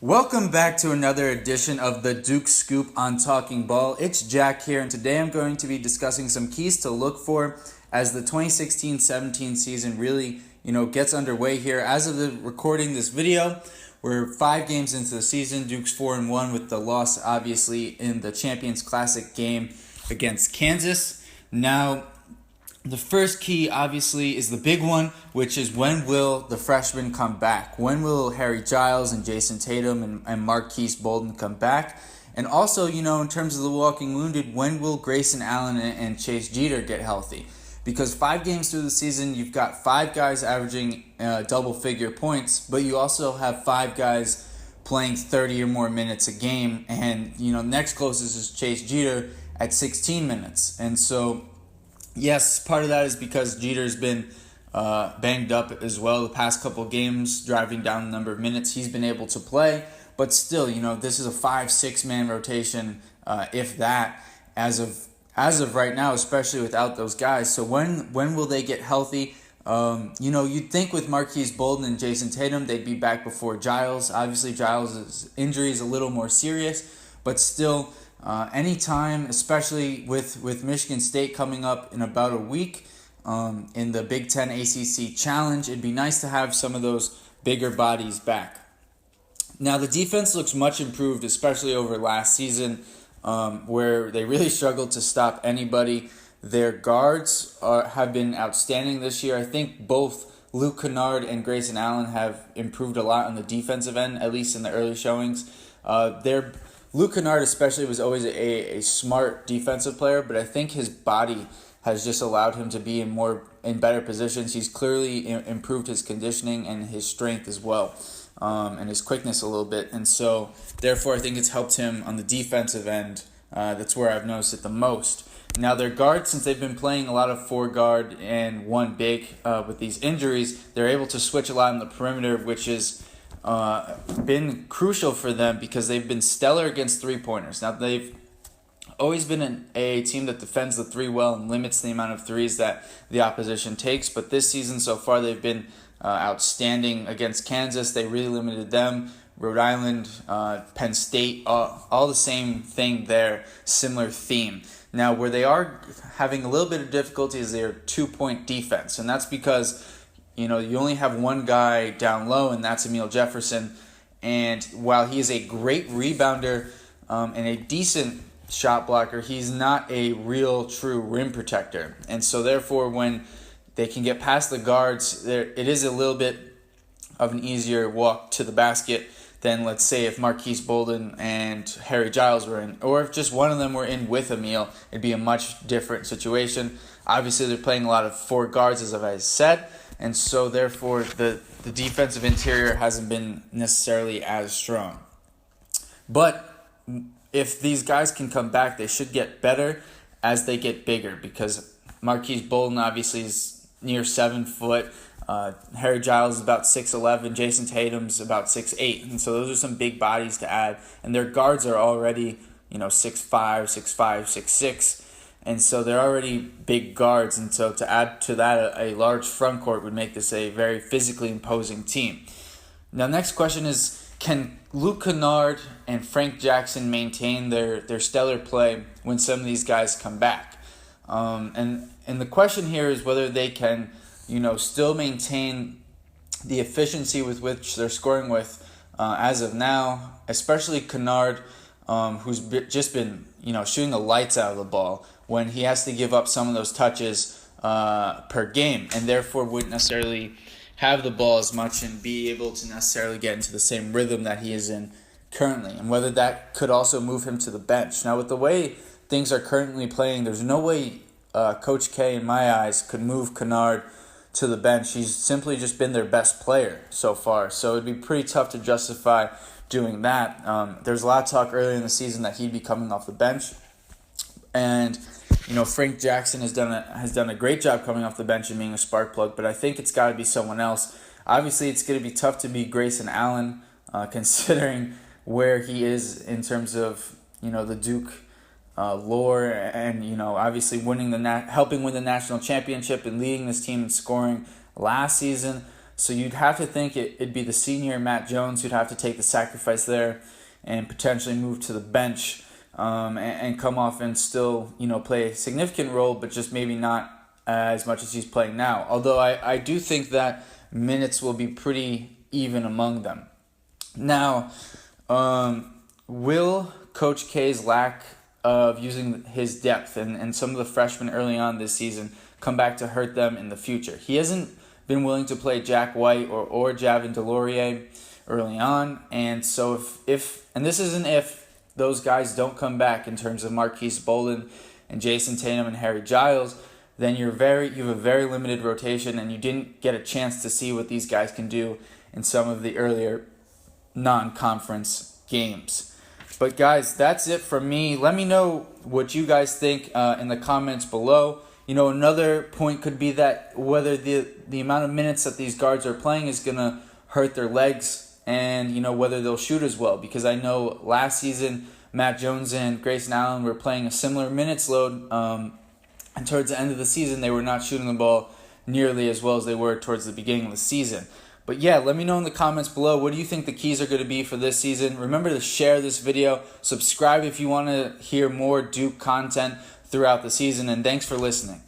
Welcome back to another edition of the Duke Scoop on Talking Ball. It's Jack here, and today I'm going to be discussing some keys to look for as the 2016-17 season really, gets underway here. As of the recording this video, we're 5 games into the season. Duke's 4-1 with the loss, obviously, in the Champions Classic game against Kansas. Now, the first key, obviously, is the big one, which is when will the freshmen come back? When will Harry Giles and Jason Tatum and Marquise Bolden come back? And also, in terms of the walking wounded, when will Grayson Allen and Chase Jeter get healthy? Because 5 games through the season, you've got 5 guys averaging double-figure points, but you also have 5 guys playing 30 or more minutes a game. And, next closest is Chase Jeter at 16 minutes. And so, yes, part of that is because Jeter's been banged up as well the past couple games, driving down the number of minutes he's been able to play. But still, this is a 5-6 man rotation, if that, as of right now, especially without those guys. So when will they get healthy? You'd think with Marquise Bolden and Jason Tatum, they'd be back before Giles. Obviously, Giles' injury is a little more serious, but still, anytime, especially with Michigan State coming up in about a week in the Big Ten ACC Challenge, it'd be nice to have some of those bigger bodies back. Now, the defense looks much improved, especially over last season, where they really struggled to stop anybody. Their guards have been outstanding this year. I think both Luke Kennard and Grayson Allen have improved a lot on the defensive end, at least in the early showings. Luke Kennard especially was always a smart defensive player, but I think his body has just allowed him to be in better positions. He's clearly improved his conditioning and his strength as well, and his quickness a little bit. And so, therefore, I think it's helped him on the defensive end. That's where I've noticed it the most. Now, their guards, since they've been playing a lot of 4-guard and 1 big with these injuries, they're able to switch a lot on the perimeter, which is been crucial for them because they've been stellar against three-pointers. Now, they've always been a team that defends the 3 well and limits the amount of threes that the opposition takes, but this season so far they've been outstanding against Kansas. They really limited them. Rhode Island, Penn State, all the same thing there, similar theme. Now, where they are having a little bit of difficulty is their 2-point defense, and that's because you only have one guy down low, and that's Emil Jefferson. And while he is a great rebounder and a decent shot blocker, he's not a real, true rim protector. And so, therefore, when they can get past the guards, it is a little bit of an easier walk to the basket than, let's say, if Marquise Bolden and Harry Giles were in, or if just one of them were in with Emil, it'd be a much different situation. Obviously, they're playing a lot of 4 guards, as I said, and so, therefore, the defensive interior hasn't been necessarily as strong. But if these guys can come back, they should get better as they get bigger, because Marquise Bolden obviously is near 7 foot. Harry Giles is about 6'11", Jason Tatum's about 6'8", and so those are some big bodies to add. And their guards are already, 6'5", 6'5", 6'6", and so they're already big guards. And so to add to that a large front court would make this a very physically imposing team. Now, next question is, can Luke Kennard and Frank Jackson maintain their stellar play when some of these guys come back? And the question here is whether they can still maintain the efficiency with which they're scoring with as of now, especially Kennard, who's just been shooting the lights out of the ball when he has to give up some of those touches per game, and therefore wouldn't necessarily have the ball as much and be able to necessarily get into the same rhythm that he is in currently, and whether that could also move him to the bench. Now, with the way things are currently playing, there's no way Coach K, in my eyes, could move Kennard to the bench. He's simply just been their best player so far, so it'd be pretty tough to justify doing that. There's a lot of talk earlier in the season that he'd be coming off the bench, and Frank Jackson has done a great job coming off the bench and being a spark plug, but I think it's got to be someone else. Obviously, it's going to be tough to beat Grayson Allen, considering where he is in terms of the Duke lore, and obviously helping win the national championship and leading this team in scoring last season. So you'd have to think it'd be the senior Matt Jones who'd have to take the sacrifice there and potentially move to the bench, and come off and still, play a significant role, but just maybe not as much as he's playing now. Although I do think that minutes will be pretty even among them. Now, will Coach K's lack of using his depth and some of the freshmen early on this season come back to hurt them in the future? He hasn't been willing to play Jack White or Javin DeLaurier early on, and so if and this isn't if those guys don't come back in terms of Marquise Bolden and Jason Tatum and Harry Giles, then you have a very limited rotation, and you didn't get a chance to see what these guys can do in some of the earlier non-conference games. But guys, that's it from me. Let me know what you guys think in the comments below. Another point could be that whether the amount of minutes that these guards are playing is going to hurt their legs, and whether they'll shoot as well. Because I know last season Matt Jones and Grayson Allen were playing a similar minutes load, and towards the end of the season they were not shooting the ball nearly as well as they were towards the beginning of the season. But yeah, let me know in the comments below, what do you think the keys are going to be for this season? Remember to share this video, subscribe if you want to hear more Duke content throughout the season, and thanks for listening.